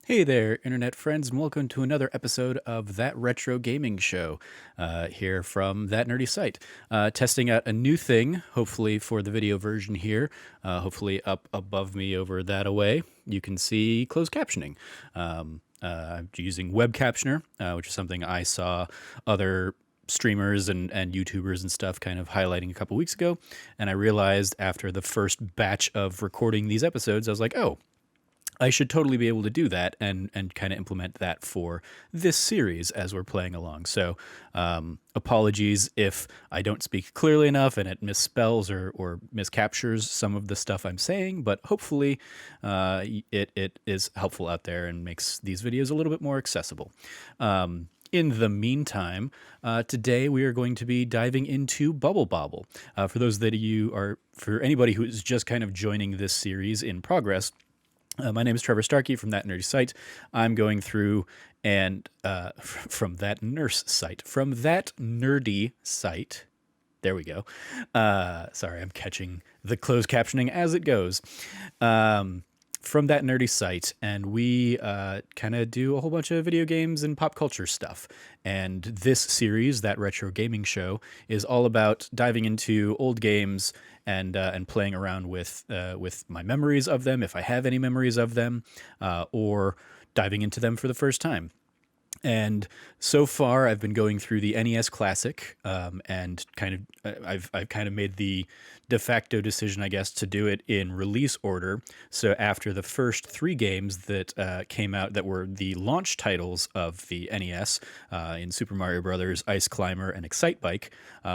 Hey there, internet friends, and welcome to another episode of That Retro Gaming Show. Here from That Nerdy Site. Testing out a new thing, hopefully for the video version here. Hopefully up above me over that away, you can see closed captioning. I'm using web captioner, which is something I saw other streamers and YouTubers and stuff kind of highlighting a couple weeks ago. And I realized after the first batch of recording these episodes, I was like, oh, I should totally be able to do that and kind of implement that for this series as we're playing along. So apologies if I don't speak clearly enough and it misspells or miscaptures some of the stuff I'm saying, but hopefully it is helpful out there and makes these videos a little bit more accessible. In the meantime, today we are going to be diving into Bobble. For anybody who is just kind of joining this series in progress, my name is Trevor Starkey from That Nerdy Site. I'm going through and from That Nerdy Site. There we go. Sorry, I'm catching the closed captioning as it goes. From That Nerdy Site, and we kind of do a whole bunch of video games and pop culture stuff. And this series, That Retro Gaming Show, is all about diving into old games and playing around with my memories of them, if I have any memories of them, or diving into them for the first time. And so far, I've been going through the NES Classic, and I've kind of made the de facto decision, I guess, to do it in release order. So after the first three games that came out, that were the launch titles of the NES, in Super Mario Brothers, Ice Climber, and Excite Bike,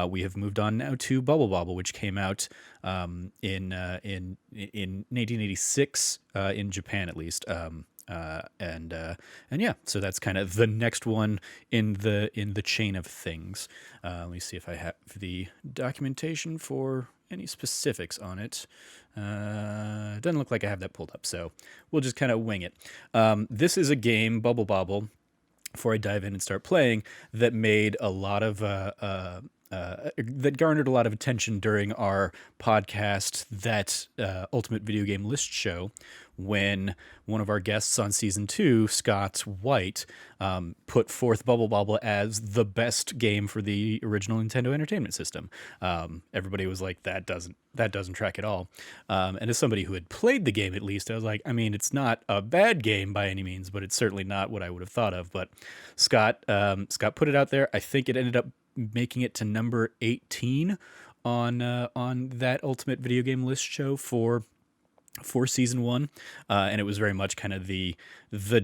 we have moved on now to Bobble, which came out in 1986 in Japan, at least. And yeah, so that's kind of the next one in the chain of things. Let me see if I have the documentation for any specifics on it. Doesn't look like I have that pulled up, so we'll just kind of wing it. This is a game, Bobble, before I dive in and start playing, that made a lot of that garnered a lot of attention during our podcast, that Ultimate Video Game List show, when one of our guests on season 2, Scott White, put forth Bobble as the best game for the original Nintendo Entertainment System. Everybody was like, that doesn't track at all. And as somebody who had played the game, at least, I was like, I mean, it's not a bad game by any means, but it's certainly not what I would have thought of. But Scott put it out there. I think it ended up making it to number 18 on that Ultimate Video Game List show for season 1, and it was very much kind of the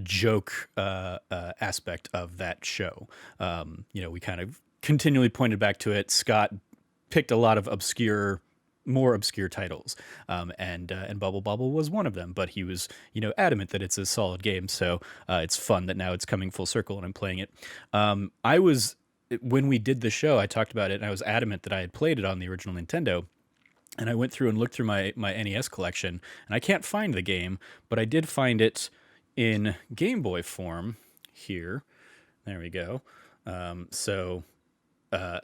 joke aspect of that show. We kind of continually pointed back to it. Scott picked a lot of more obscure titles, and Bobble was one of them. But he was, adamant that it's a solid game. So it's fun that now it's coming full circle and I'm playing it. When we did the show, I talked about it, and I was adamant that I had played it on the original Nintendo. And I went through and looked through my NES collection, and I can't find the game, but I did find it in Game Boy form here. There we go.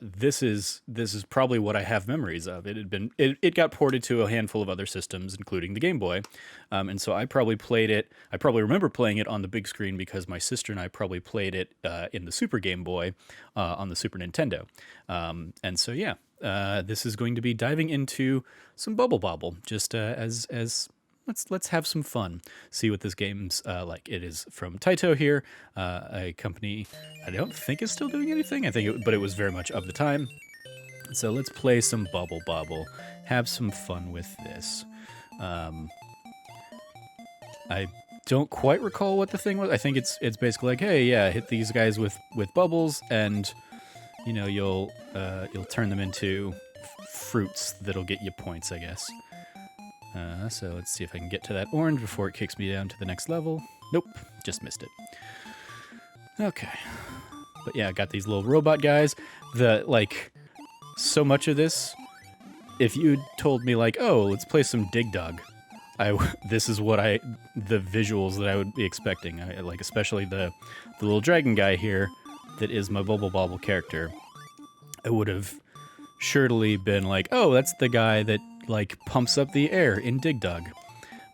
This is probably what I have memories of. It got ported to a handful of other systems, including the Game Boy, and so I probably played it. I probably remember playing it on the big screen because my sister and I probably played it in the Super Game Boy on the Super Nintendo, and so yeah. This is going to be diving into some Bobble, just as let's have some fun. See what this game's like. It is from Taito here, a company I don't think is still doing anything. But it was very much of the time. So let's play some Bobble, have some fun with this. I don't quite recall what the thing was. I think it's basically like, hey, yeah, hit these guys with bubbles, and you'll turn them into fruits that'll get you points, I guess. So let's see if I can get to that orange before it kicks me down to the next level. Nope, just missed it. Okay. But yeah, I got these little robot guys. So much of this, if you told me like, oh, let's play some Dig Dug, this is the visuals that I would be expecting. Especially the little dragon guy here that is my Bobble character. I would have surely been like, oh, that's the guy that pumps up the air in Dig Dug.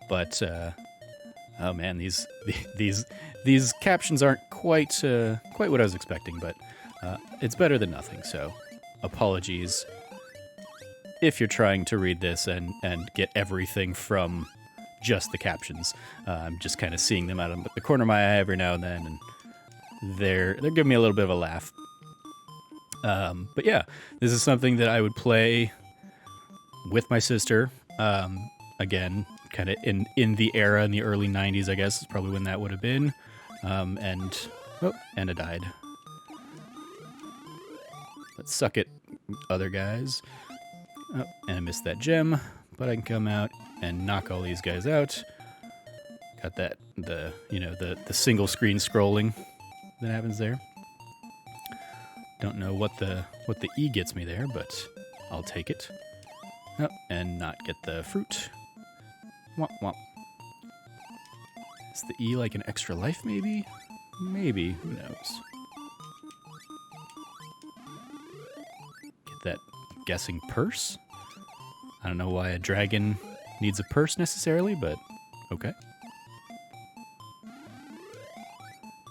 But Oh man, these captions aren't quite what I was expecting, but it's better than nothing. So, apologies if you're trying to read this and get everything from just the captions. I'm just kind of seeing them out of the corner of my eye every now and then, and they're giving me a little bit of a laugh. But yeah, this is something that I would play with my sister. Again, kind of in the era in the early 90s, I guess is probably when that would have been. And I died. Let's suck it, other guys. Oh, and I missed that gem, but I can come out and knock all these guys out. Got that the single screen scrolling that happens there. Don't know what the E gets me there, but I'll take it. Oh, and not get the fruit. Womp womp. Is the E like an extra life, maybe? Maybe. Who knows? Get that guessing purse? I don't know why a dragon needs a purse necessarily, but okay.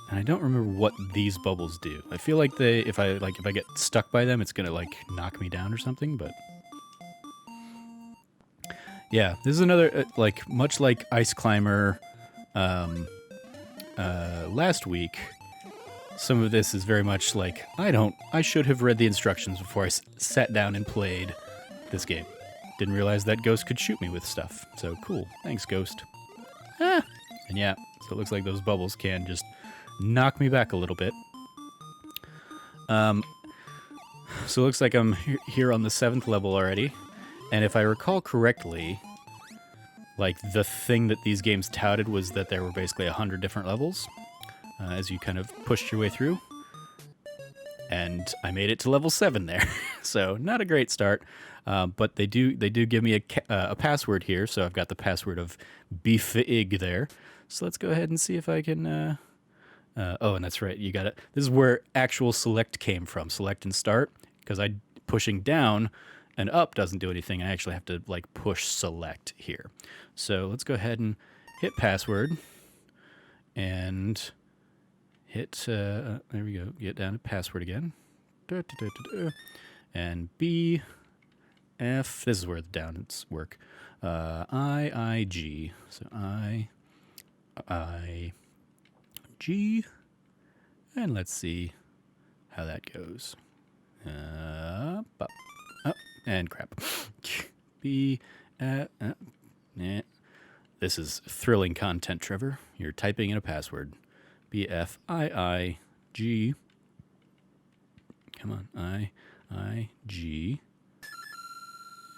And I don't remember what these bubbles do. I feel like if I get stuck by them, it's gonna like knock me down or something, but yeah, this is another, much like Ice Climber last week, some of this is very much like, I should have read the instructions before I sat down and played this game. Didn't realize that Ghost could shoot me with stuff. So cool. Thanks, Ghost. And yeah, so it looks like those bubbles can just knock me back a little bit. So it looks like I'm here on the 7th level already. And if I recall correctly, like the thing that these games touted was that there were basically 100 different levels as you kind of pushed your way through. And I made it to level 7 there. So not a great start, but they do give me a password here. So I've got the password of Beefig there. So let's go ahead and see if I can... oh, and that's right. You got it. This is where actual select came from. Select and start. Because pushing down and up doesn't do anything. I actually have to like push select here. So let's go ahead and hit password. And hit, there we go. Get down to password again. And B, F, this is where the downs work. I, G. So I, G. And let's see how that goes. Up, and crap. B, This is thrilling content, Trevor. You're typing in a password. BFIIG. Come on, I-I-G.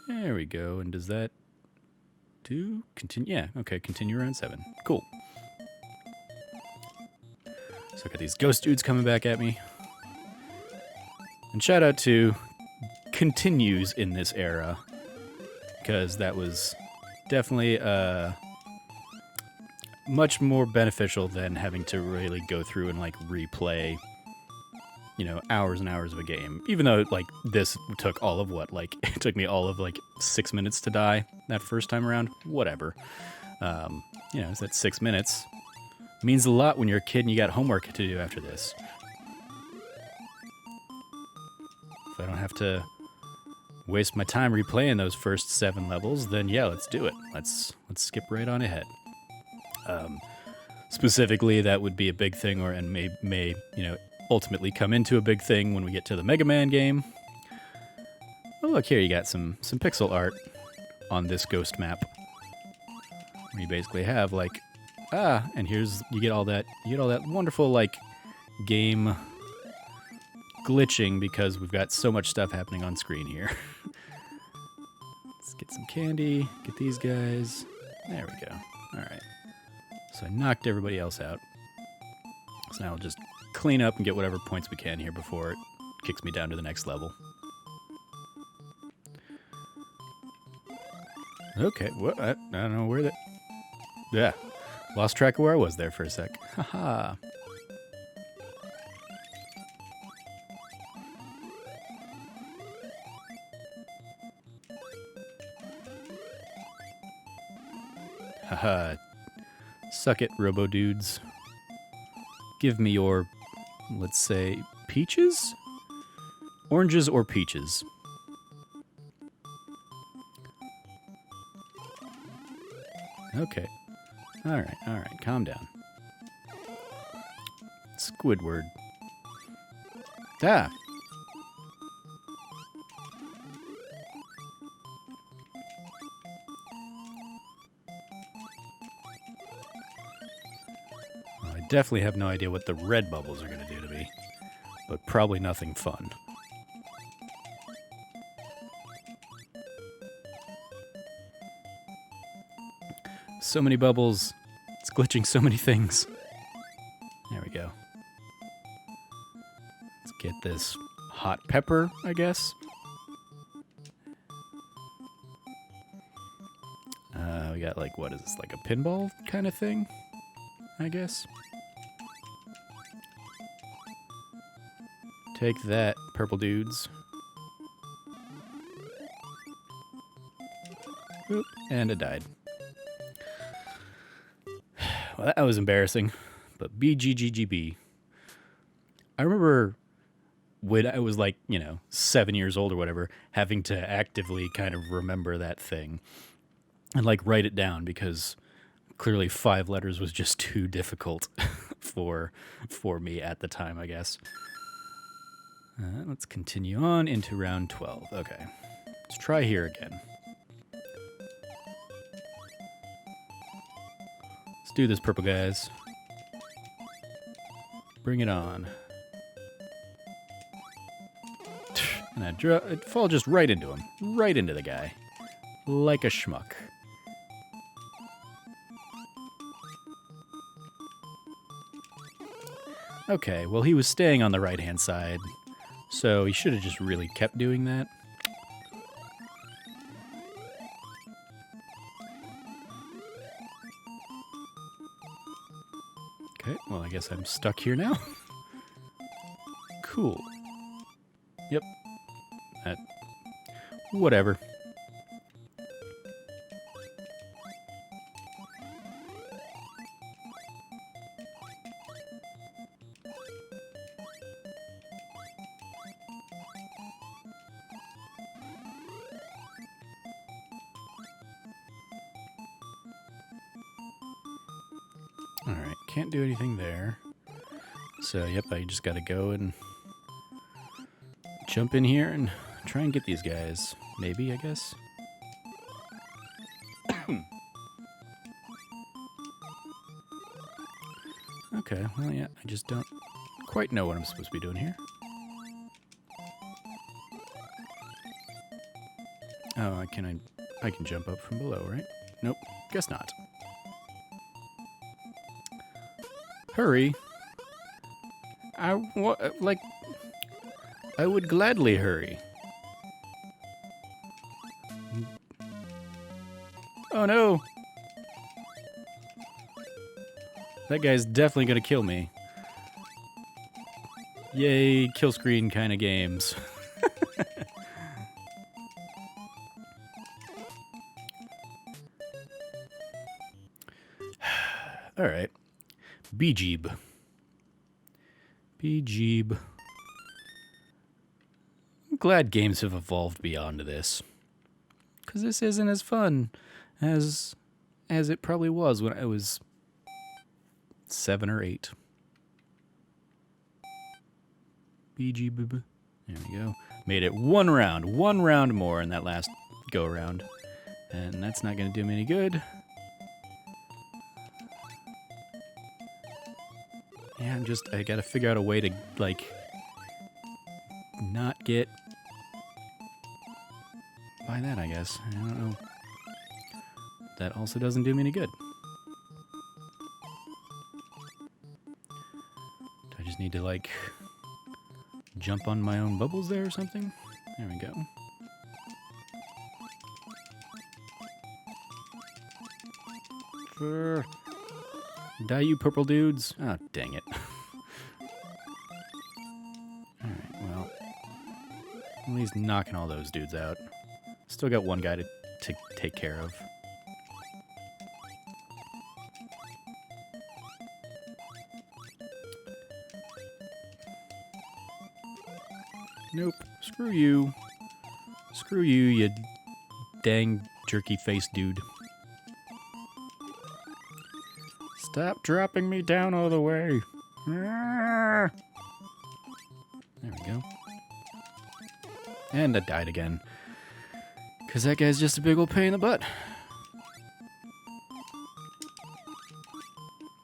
There we go. And does that do continue? Yeah, okay, continue around 7. Cool. So I got these ghost dudes coming back at me. And shout out to continues in this era, because that was definitely much more beneficial than having to really go through and like replay, hours and hours of a game. Even though like this took all of it took me all of like 6 minutes to die that first time around. Whatever. It's that 6 minutes. Means a lot when you're a kid and you got homework to do after this. If I don't have to waste my time replaying those first 7 levels, then yeah, let's do it. Let's skip right on ahead. Specifically, that would be a big thing, and may ultimately come into a big thing when we get to the Mega Man game. Oh, look here, you got some pixel art on this ghost map, where you basically have like, and here's you get all that wonderful like game glitching because we've got so much stuff happening on screen here. Let's get some candy, get these guys. There we go. All right. So I knocked everybody else out. So now we'll just clean up and get whatever points we can here before it kicks me down to the next level. Okay, what? I don't know where that... Yeah, lost track of where I was there for a sec. Haha. Haha. Suck it, robo dudes. Give me your, let's say, peaches? Oranges or peaches? Okay. Alright, calm down. Squidward. Ah! Well, I definitely have no idea what the red bubbles are going to do to me, but probably nothing fun. So many bubbles. It's glitching so many things. There we go. Let's get this hot pepper, I guess. We got like, what is this, like a pinball kind of thing, I guess. Take that, purple dudes. Oop, and it died. Well, that was embarrassing, but BGGGB. I remember when I was like, 7 years old or whatever, having to actively kind of remember that thing and like write it down because clearly 5 letters was just too difficult for me at the time, I guess. Let's continue on into round 12. Okay, let's try here again. Let's do this, purple guys. Bring it on. And I fall just right into him. Right into the guy. Like a schmuck. Okay, well he was staying on the right-hand side, so he should have just really kept doing that. Okay, well I guess I'm stuck here now. Cool. Yep. Whatever. Alright, can't do anything there. So, yep, I just gotta go and jump in here and try and get these guys. Maybe, I guess. Okay, well, yeah, I just don't quite know what I'm supposed to be doing here. Oh, I can jump up from below, right? Nope, guess not. Hurry. I would gladly hurry. Oh no! That guy's definitely gonna kill me. Yay, kill screen kind of games. Alright. B-Jeeb. B-Jeeb. I'm glad games have evolved beyond this. Because this isn't as fun as it probably was when I was 7 or 8. B-Jeeb. There we go. Made it one round more in that last go-around. And that's not going to do me any good. Yeah, I gotta figure out a way to, like, not get by that, I guess. I don't know. That also doesn't do me any good. Do I just need to, like, jump on my own bubbles there or something? There we go. Sure. Die, you purple dudes. Oh, dang it. Alright, well. At least knocking all those dudes out. Still got one guy to take care of. Nope. Screw you. Screw you, you dang jerky-faced dude. Stop dropping me down all the way. There we go. And I died again. Because that guy's just a big old pain in the butt.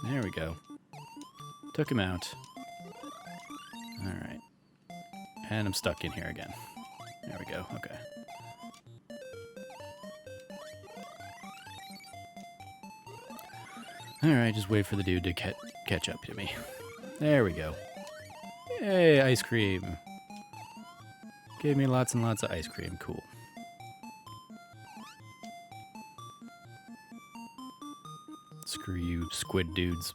There we go. Took him out. Alright. And I'm stuck in here again. There we go. Okay. Alright, just wait for the dude to catch up to me. There we go. Hey, ice cream. Gave me lots and lots of ice cream. Cool. Screw you, squid dudes.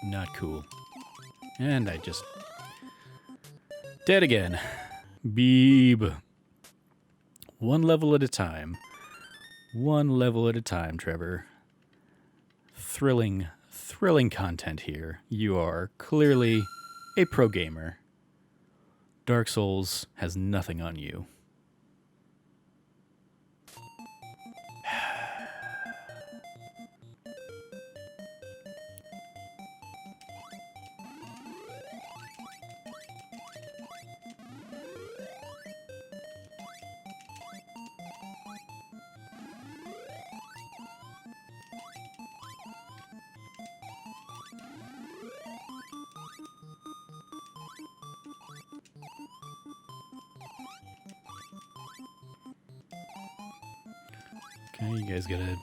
Not cool. And I just... dead again. Beeb. One level at a time. One level at a time, Trevor. Thrilling content here. You are clearly a pro gamer. Dark Souls has nothing on you. Okay, you guys gotta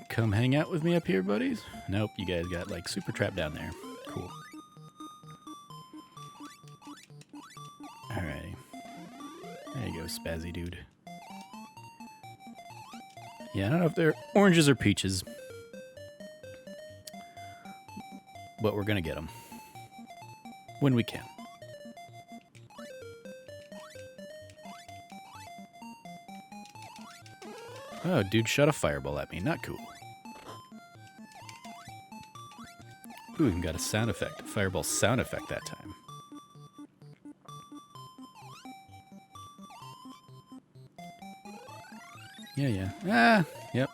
come hang out with me up here, buddies? Nope, you guys got, like, super trapped down there. Cool. Alrighty. There you go, spazzy dude. Yeah, I don't know if they're oranges or peaches. But we're gonna get them. When we can. Oh, dude shot a fireball at me. Not cool. Ooh, even got a sound effect. A fireball sound effect that time. Yeah. Ah, yep.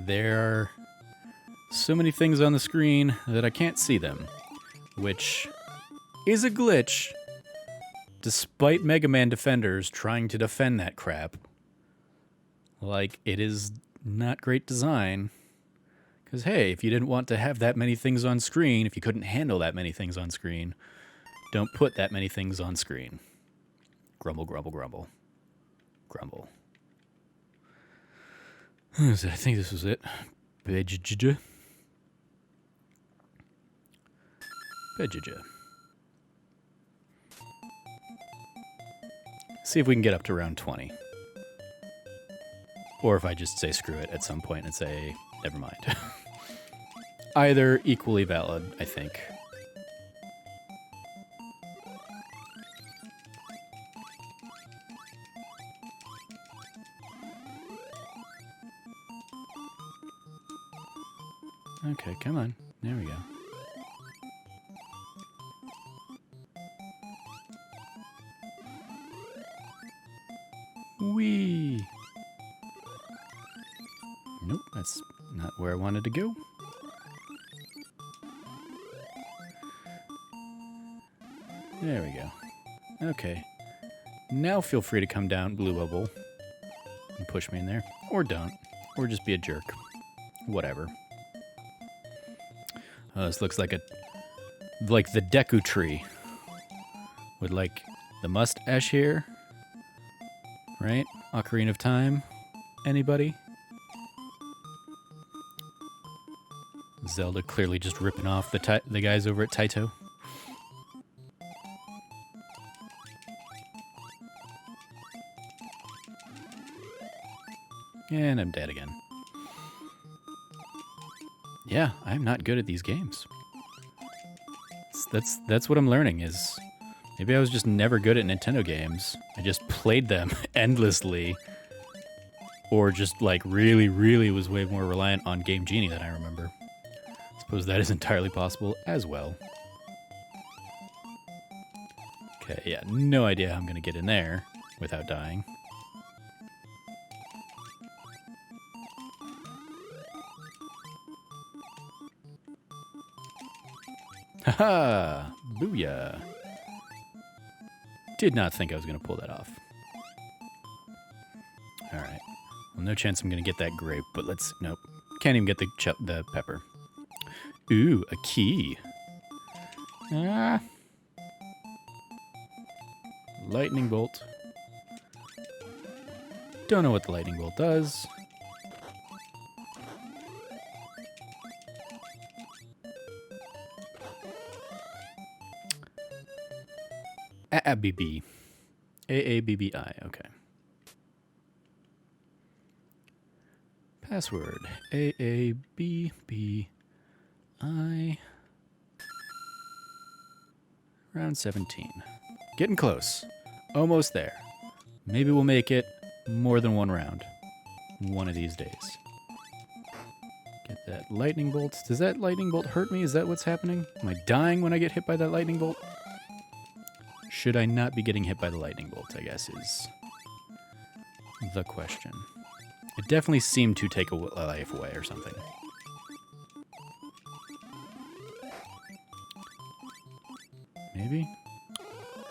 There are so many things on the screen that I can't see them, which is a glitch. Despite Mega Man defenders trying to defend that crap, like, it is not great design. Because, hey, if you didn't want to have that many things on screen, if you couldn't handle that many things on screen, don't put that many things on screen. Grumble, grumble, grumble. Grumble. I think this was it. Bejja. See if we can get up to round 20. Or if I just say screw it at some point and say, never mind. Either equally valid, I think. Okay, come on. There we go. Whee! Nope, that's not where I wanted to go. There we go. Okay. Now feel free to come down, Blue Bubble, and push me in there. Or don't. Or just be a jerk. Whatever. Oh, this looks like the Deku tree. With, like, the mustache here. Right? Ocarina of Time. Anybody? Zelda clearly just ripping off the guys over at Taito. And I'm dead again. Yeah, I'm not good at these games. That's what I'm learning is maybe I was just never good at Nintendo games. I just played them endlessly. Or just like really was way more reliant on Game Genie than I remember. I suppose that is entirely possible as well. Okay, yeah, no idea how I'm gonna get in there without dying. Haha! Booyah! Did not think I was gonna pull that off. Alright. Well, no chance I'm gonna get that grape, but let's... Nope. Can't even get the pepper. Ooh, a key. Ah. Lightning bolt. Don't know what the lightning bolt does. AABB. AABBI, okay. Password. AABBI. Round 17. Getting close. Almost there. Maybe we'll make it more than one round. One of these days. Get that lightning bolt. Does that lightning bolt hurt me? Is that what's happening? Am I dying when I get hit by that lightning bolt? Should I not be getting hit by the lightning bolt, I guess, is the question. It definitely seemed to take a life away or something. Maybe?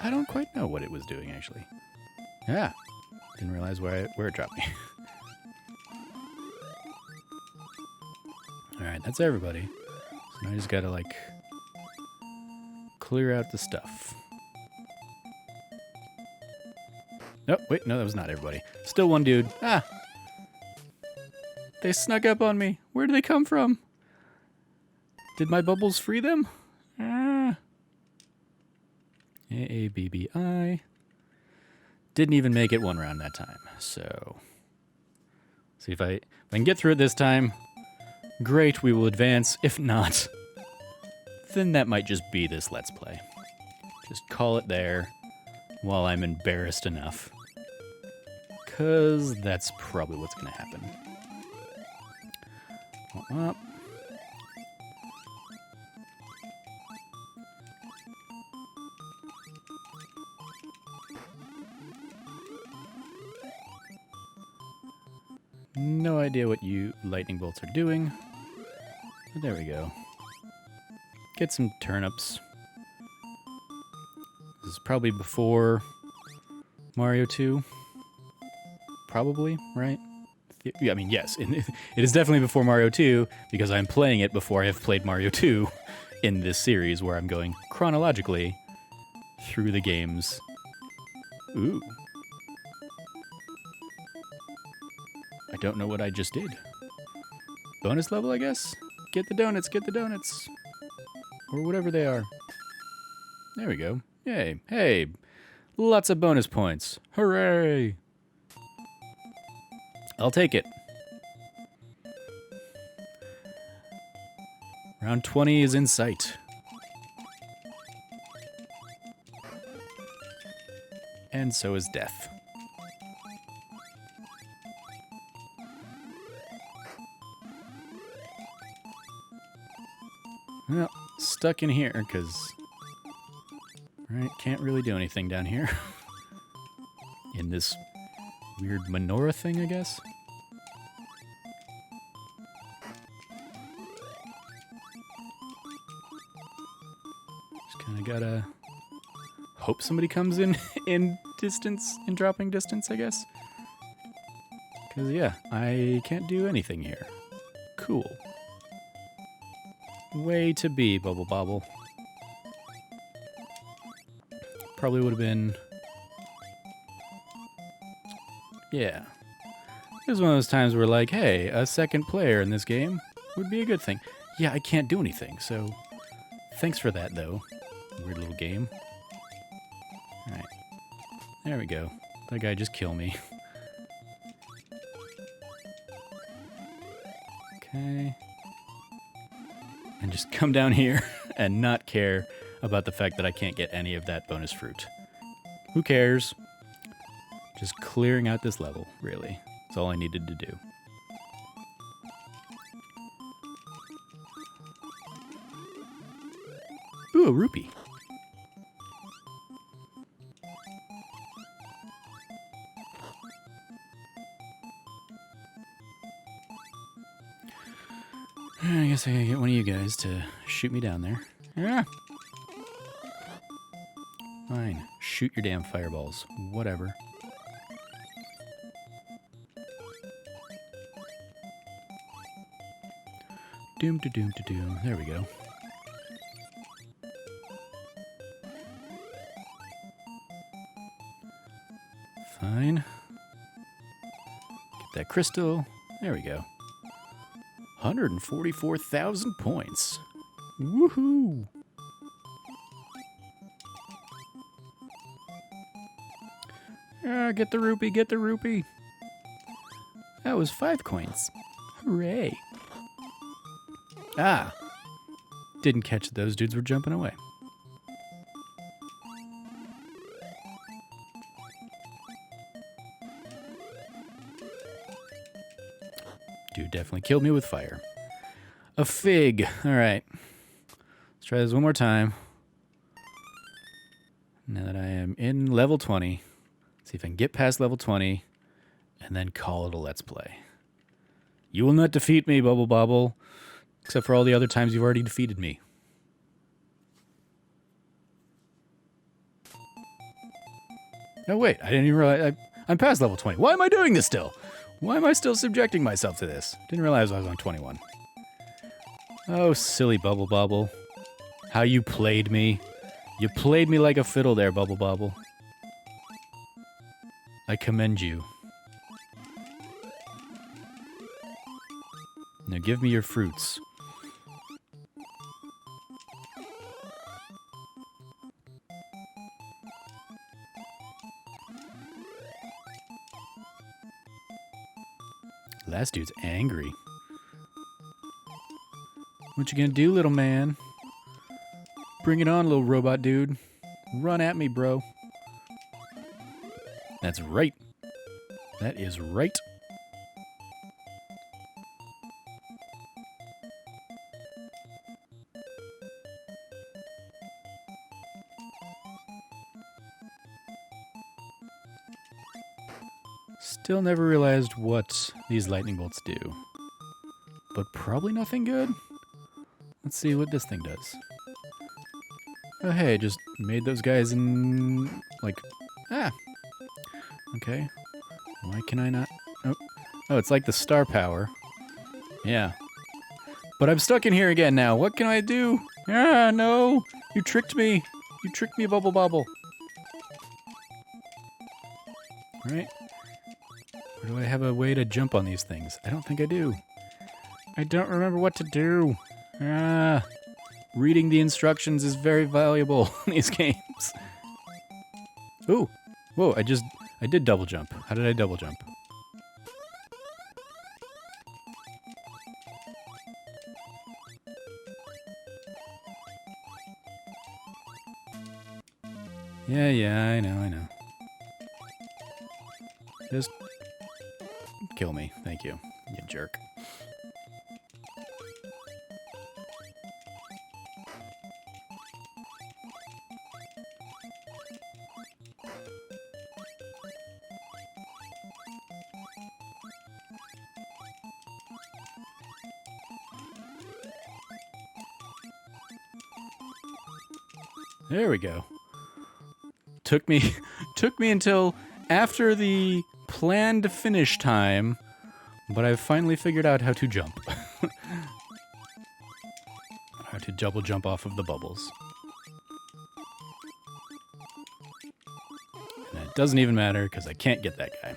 I don't quite know what it was doing, actually. Ah! Didn't realize where it dropped me. Alright, that's everybody. So now I just gotta, like, clear out the stuff. Oh, wait, no, that was not everybody. Still one dude. Ah! They snuck up on me. Where did they come from? Did my bubbles free them? Ah! AABBI. Didn't even make it one round that time, so... See if I can get through it this time. Great, we will advance. If not, then that might just be this Let's Play. Just call it there while I'm embarrassed enough. 'Cause that's probably what's gonna happen. Up. No idea what you lightning bolts are doing. But there we go. Get some turnips. This is probably before Mario 2. Probably, right? I mean, yes. It is definitely before Mario 2, because I'm playing it before I have played Mario 2 in this series, where I'm going chronologically through the games. Ooh. I don't know what I just did. Bonus level, I guess? Get the donuts, get the donuts. Or whatever they are. There we go. Yay. Hey, lots of bonus points. Hooray! I'll take it. Round 20 is in sight. And so is death. Well, stuck in here, because... Right, can't really do anything down here. In this weird menorah thing, I guess? Just kind of gotta... hope somebody comes in distance, in dropping distance, I guess? Because, yeah, I can't do anything here. Cool. Way to be, Bubble Bobble. Probably would have been... Yeah. This is one of those times where, like, hey, a second player in this game would be a good thing. Yeah, I can't do anything, so... Thanks for that, though. Weird little game. Alright. There we go. That guy just killed me. Okay. And just come down here and not care about the fact that I can't get any of that bonus fruit. Who cares? Just clearing out this level, really. That's all I needed to do. Ooh, a rupee. I guess I gotta get one of you guys to shoot me down there. Yeah. Fine. Shoot your damn fireballs. Whatever. Doom to doom to doom. There we go. Fine. Get that crystal. There we go. 144,000 points. Woohoo! Ah, get the rupee, get the rupee. That was 5 coins. Hooray. Ah. Didn't catch that those dudes were jumping away. Dude definitely killed me with fire. A fig. All right. Let's try this one more time. Now that I am in level 20. See if I can get past level 20 and then call it a let's play. You will not defeat me, Bubble Bobble, except for all the other times you've already defeated me. Oh, wait. I didn't even realize I'm past level 20. Why am I doing this still? Why am I still subjecting myself to this? Didn't realize I was on 21. Oh, silly Bubble Bobble. How you played me. You played me like a fiddle there, Bubble Bobble. I commend you. Now give me your fruits. Last dude's angry. What you gonna do, little man? Bring it on, little robot dude. Run at me, bro. That's right. That is right. Still never realized what these lightning bolts do. But probably nothing good. Let's see what this thing does. Oh, hey, just made those guys in... like... ah! Okay. Why can I not... oh, it's like the star power. Yeah. But I'm stuck in here again now. What can I do? Ah, no! You tricked me! You tricked me, Bubble Bobble. Alright. Or do I have a way to jump on these things? I don't think I do. I don't remember what to do. Ah. Reading the instructions is very valuable in these games. Ooh. Whoa, I did double jump. How did I double jump? Yeah, I know. Just kill me. Thank you, you jerk. There we go. Took me until after the planned finish time, but I've finally figured out how to jump. How to double jump off of the bubbles. And it doesn't even matter because I can't get that guy.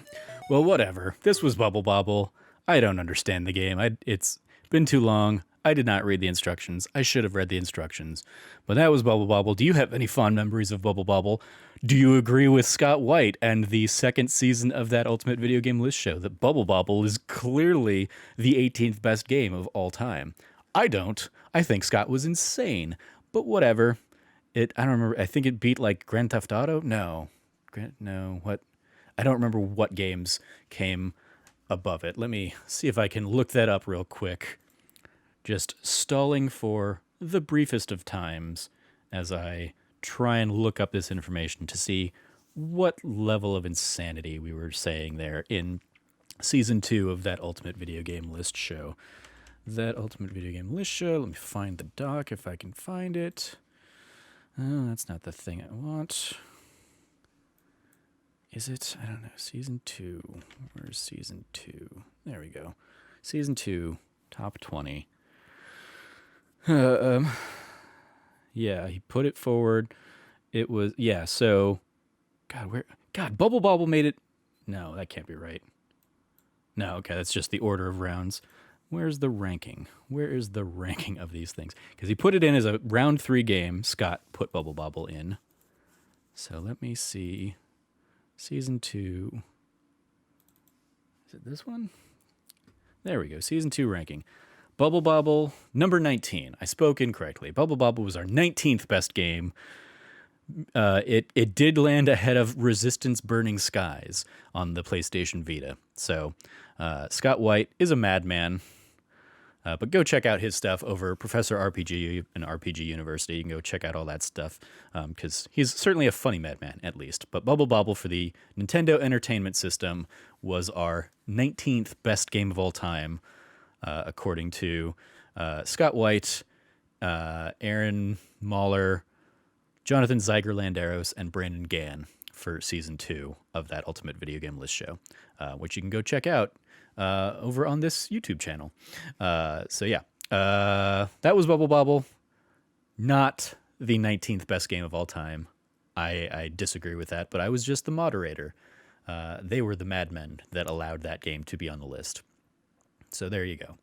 Well, whatever. This was Bubble Bobble. I don't understand the game. It's been too long. I did not read the instructions. I should have read the instructions. But that was Bubble Bobble. Do you have any fond memories of Bubble Bobble? Do you agree with Scott White and the second season of that Ultimate Video Game List show that Bubble Bobble is clearly the 18th best game of all time? I don't. I think Scott was insane. But whatever. I don't remember. I think it beat like Grand Theft Auto? No. What? I don't remember what games came above it. Let me see if I can look that up real quick. Just stalling for the briefest of times as I try and look up this information to see what level of insanity we were saying there in Season 2 of that Ultimate Video Game List show. that Ultimate Video Game List Show. Let me find the doc if I can find it. Oh, that's not the thing I want. Is it? I don't know. Season 2. Where's Season 2? There we go. Season 2, top 20. Yeah, he put it forward. It was, yeah, so, God, Bubble Bobble made it. No, that can't be right. No, okay, that's just the order of rounds. Where's the ranking? Where is the ranking of these things? Because he put it in as a round 3 game. Scott put Bubble Bobble in. So let me see. Season 2. Is it this one? There we go. Season 2 ranking. Bubble Bobble, number 19. I spoke incorrectly. Bubble Bobble was our 19th best game. It did land ahead of Resistance Burning Skies on the PlayStation Vita. So Scott White is a madman. But go check out his stuff over Professor RPG and RPG University. You can go check out all that stuff because he's certainly a funny madman, at least. But Bubble Bobble for the Nintendo Entertainment System was our 19th best game of all time, according to Scott White, Aaron Mahler, Jonathan Zeiger-Landeros, and Brandon Gann for Season 2 of that Ultimate Video Game List Show, which you can go check out over on this YouTube channel. So yeah, that was Bubble Bobble. Not the 19th best game of all time. I disagree with that, but I was just the moderator. They were the madmen that allowed that game to be on the list. So there you go.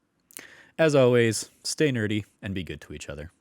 As always, stay nerdy and be good to each other.